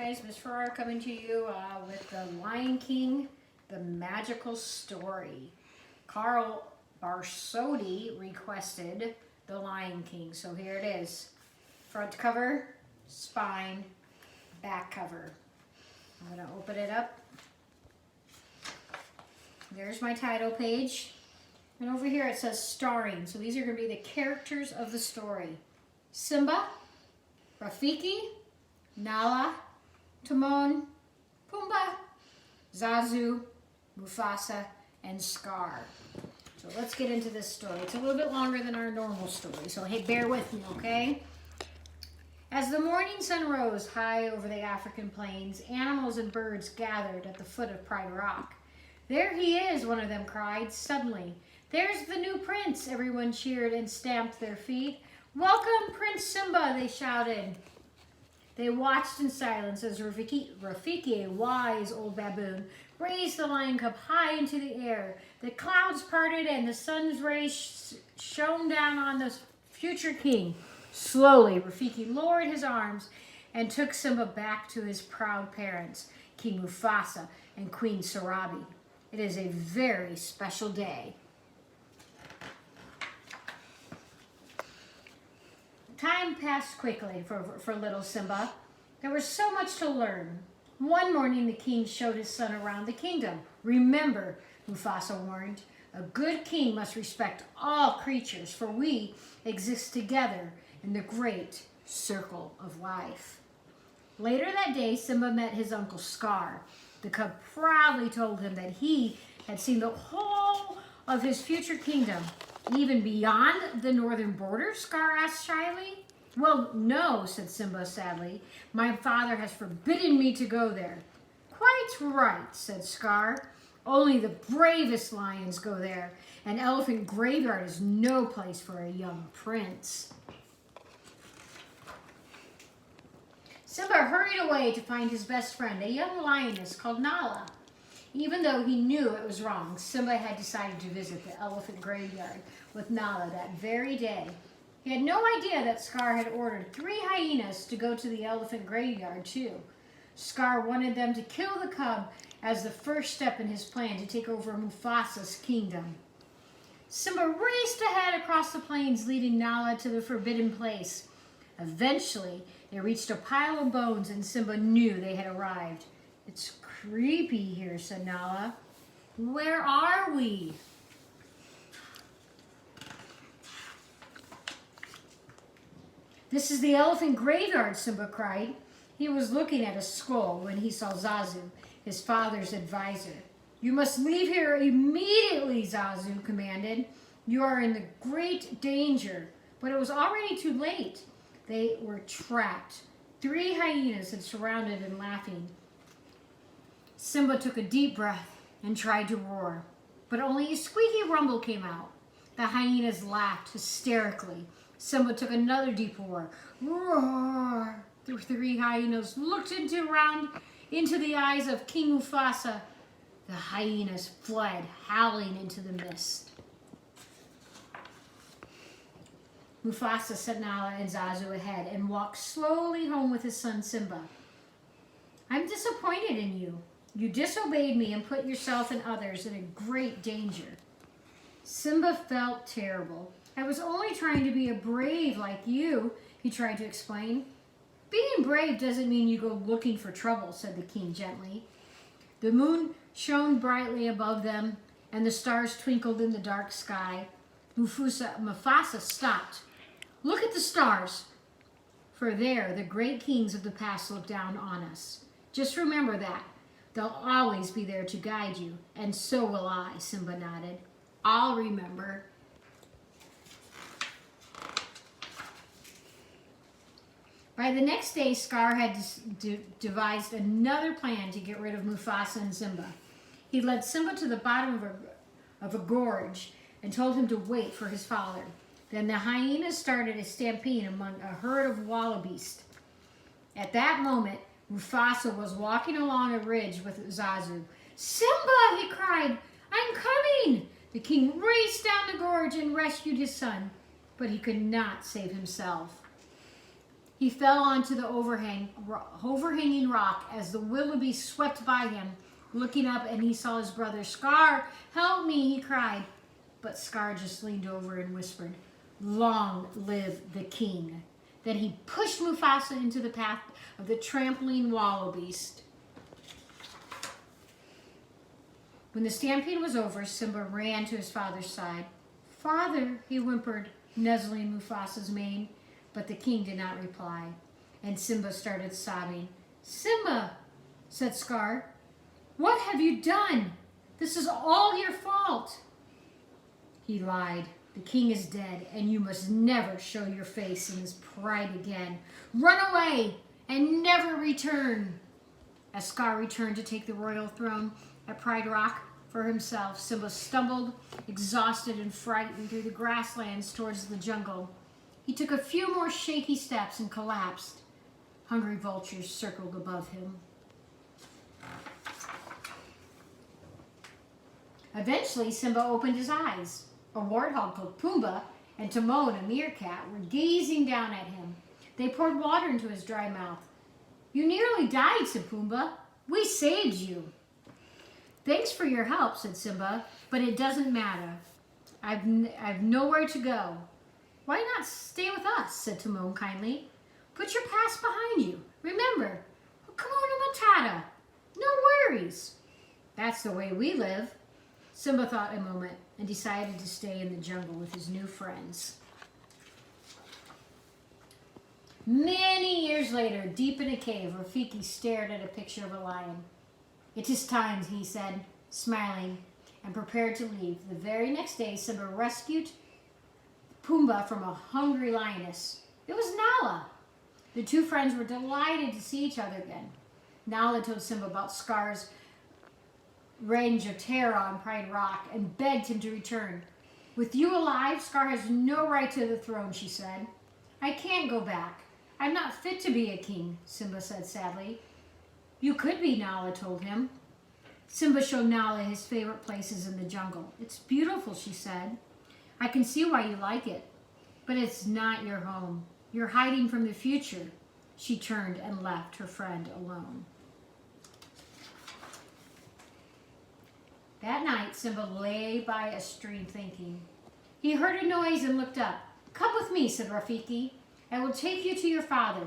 guys, Miss Farrar coming to you with The Lion King, The Magical Story. Carl Barsotti requested The Lion King, so here it is. Front cover, spine, back cover. I'm going to open it up. There's my title page. And over here it says starring, so these are going to be the characters of the story. Simba, Rafiki, Nala, Timon, Pumbaa, Zazu, Mufasa, and Scar. So let's get into this story. It's a little bit longer than our normal story, so hey, bear with me, okay? As the morning sun rose high over the African plains, animals and birds gathered at the foot of Pride Rock. "There he is," one of them cried suddenly. "There's the new prince," everyone cheered and stamped their feet. "Welcome, Prince Simba," they shouted. They watched in silence as Rafiki, a wise old baboon, raised the lion cub high into the air. The clouds parted and the sun's rays shone down on the future king. Slowly, Rafiki lowered his arms and took Simba back to his proud parents, King Mufasa and Queen Sarabi. It is a very special day. Time passed quickly for little Simba. There was so much to learn. One morning, the king showed his son around the kingdom. "Remember," Mufasa warned, "a good king must respect all creatures, for we exist together in the great circle of life." Later that day, Simba met his uncle Scar. The cub proudly told him that he had seen the whole of his future kingdom. "Even beyond the northern border?" Scar asked shyly. "Well, no," said Simba sadly. "My father has forbidden me to go there." "Quite right," said Scar. "Only the bravest lions go there. An elephant graveyard is no place for a young prince." Simba hurried away to find his best friend, a young lioness called Nala. Even though he knew it was wrong, Simba had decided to visit the elephant graveyard with Nala that very day. He had no idea that Scar had ordered 3 hyenas to go to the elephant graveyard too. Scar wanted them to kill the cub as the first step in his plan to take over Mufasa's kingdom. Simba raced ahead across the plains, leading Nala to the forbidden place. Eventually, they reached a pile of bones and Simba knew they had arrived. "It's creepy here," said Nala. "Where are we?" "This is the elephant graveyard," Simba cried. He was looking at a skull when he saw Zazu, his father's advisor. "You must leave here immediately," Zazu commanded. "You are in great danger." But it was already too late. They were trapped. 3 hyenas had surrounded and laughing. Simba took a deep breath and tried to roar, but only a squeaky rumble came out. The hyenas laughed hysterically. Simba took another deep roar. Roar! The 3 hyenas looked into the eyes of King Mufasa. The hyenas fled, howling into the mist. Mufasa sent Nala and Zazu ahead and walked slowly home with his son Simba. "I'm disappointed in you. You disobeyed me and put yourself and others in a great danger." Simba felt terrible. "I was only trying to be a brave like you," he tried to explain. "Being brave doesn't mean you go looking for trouble," said the king gently. The moon shone brightly above them, and the stars twinkled in the dark sky. Mufasa stopped. "Look at the stars. For there, the great kings of the past look down on us. Just remember that. They'll always be there to guide you, and so will I," Simba nodded. "I'll remember." By the next day, Scar had devised another plan to get rid of Mufasa and Simba. He led Simba to the bottom of a gorge and told him to wait for his father. Then the hyenas started a stampede among a herd of wallabies. At that moment, Mufasa was walking along a ridge with Zazu. "Simba!" he cried. "I'm coming!" The king raced down the gorge and rescued his son, but he could not save himself. He fell onto the overhanging rock as the wildebeest swept by him. Looking up, and he saw his brother. Scar, help me, he cried. But Scar just leaned over and whispered, long live the king. Then he pushed Mufasa into the path of the trampling wildebeest. When the stampede was over, Simba ran to his father's side. Father, he whimpered, nuzzling Mufasa's mane. But the king did not reply, and Simba started sobbing. Simba, said Scar, what have you done? This is all your fault. He lied. The king is dead, and you must never show your face in his pride again. Run away and never return. As Scar returned to take the royal throne at Pride Rock for himself, Simba stumbled, exhausted and frightened, through the grasslands towards the jungle. He took a few more shaky steps and collapsed. Hungry vultures circled above him. Eventually, Simba opened his eyes. A warthog called Pumbaa and Timon, a meerkat, were gazing down at him. They poured water into his dry mouth. You nearly died, said Pumbaa. We saved you. Thanks for your help, said Simba, but it doesn't matter. I've nowhere to go. Why not stay with us, said Timon kindly. Put your past behind you. Remember, Hakuna Matata. No worries. That's the way we live. Simba thought a moment and decided to stay in the jungle with his new friends. Many years later, deep in a cave, Rafiki stared at a picture of a lion. It is time, he said, smiling, and prepared to leave. The very next day, Simba rescued Pumbaa from a hungry lioness. It was Nala. The two friends were delighted to see each other again. Nala told Simba about Scar's range of terror on Pride Rock and begged him to return. With you alive, Scar has no right to the throne, she said. I can't go back. I'm not fit to be a king, Simba said sadly. You could be, Nala told him. Simba showed Nala his favorite places in the jungle. It's beautiful, she said. I can see why you like it, but it's not your home. You're hiding from the future. She turned and left her friend alone. That night, Simba lay by a stream thinking. He heard a noise and looked up. Come with me, said Rafiki. I will take you to your father.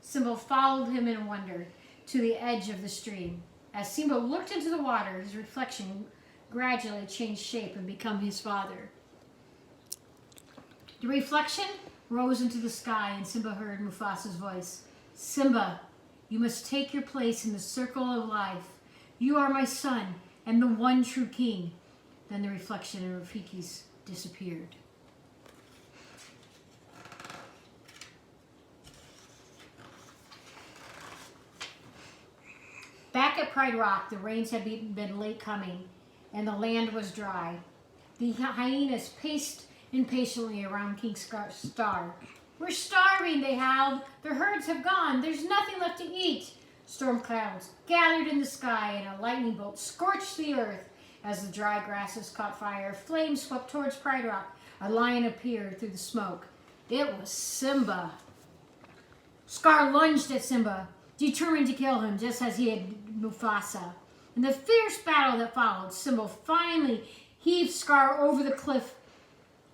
Simba followed him in wonder to the edge of the stream. As Simba looked into the water, his reflection gradually changed shape and became his father. The reflection rose into the sky, and Simba heard Mufasa's voice. Simba, you must take your place in the circle of life. You are my son and the one true king. Then the reflection in Rafiki's disappeared. Back at Pride Rock, the rains had been late coming, and the land was dry. The hyenas paced impatiently around King Scar. We're starving, they howled. The herds have gone. There's nothing left to eat. Storm clouds gathered in the sky, and a lightning bolt scorched the earth. As the dry grasses caught fire, flames swept towards Pride Rock. A lion appeared through the smoke. It was Simba. Scar lunged at Simba, determined to kill him, just as he had Mufasa. In the fierce battle that followed, Simba finally heaved Scar over the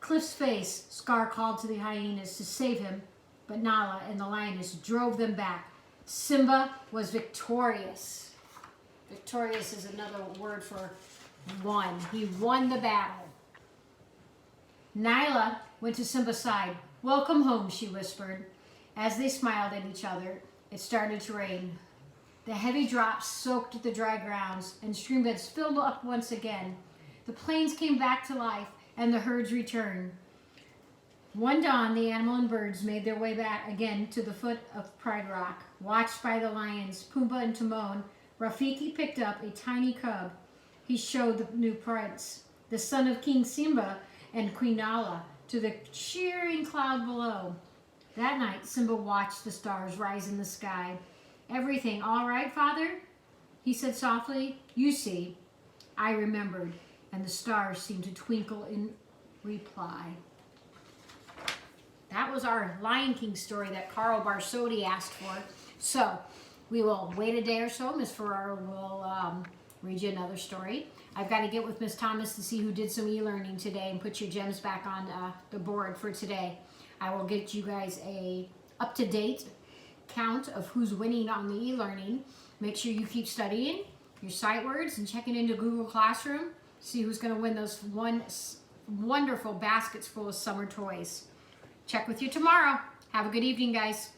cliff's face. Scar called to the hyenas to save him, but Nala and the lioness drove them back. Simba was victorious. Victorious is another word for won. He won the battle. Nyla went to Simba's side. Welcome home, she whispered. As they smiled at each other, it started to rain. The heavy drops soaked the dry grounds, and stream beds filled up once again. The plains came back to life, and the herds returned. One dawn, the animal and birds made their way back again to the foot of Pride Rock. Watched by the lions, Pumbaa and Timon, Rafiki picked up a tiny cub. He showed the new prince, the son of King Simba and Queen Nala, to the cheering cloud below. That night, Simba watched the stars rise in the sky. Everything all right, father? He said softly. You see, I remembered, and the stars seemed to twinkle in reply. That was our Lion King story that Carl Barsotti asked for. So we will wait a day or so. Miss Ferraro will read you another story. I've got to get with Miss Thomas to see who did some e-learning today and put your gems back on the board for today. I will get you guys a up-to-date count of who's winning on the e-learning. Make sure you keep studying your sight words and checking into Google Classroom. See who's going to win those wonderful baskets full of summer toys. Check with you tomorrow. Have a good evening, guys.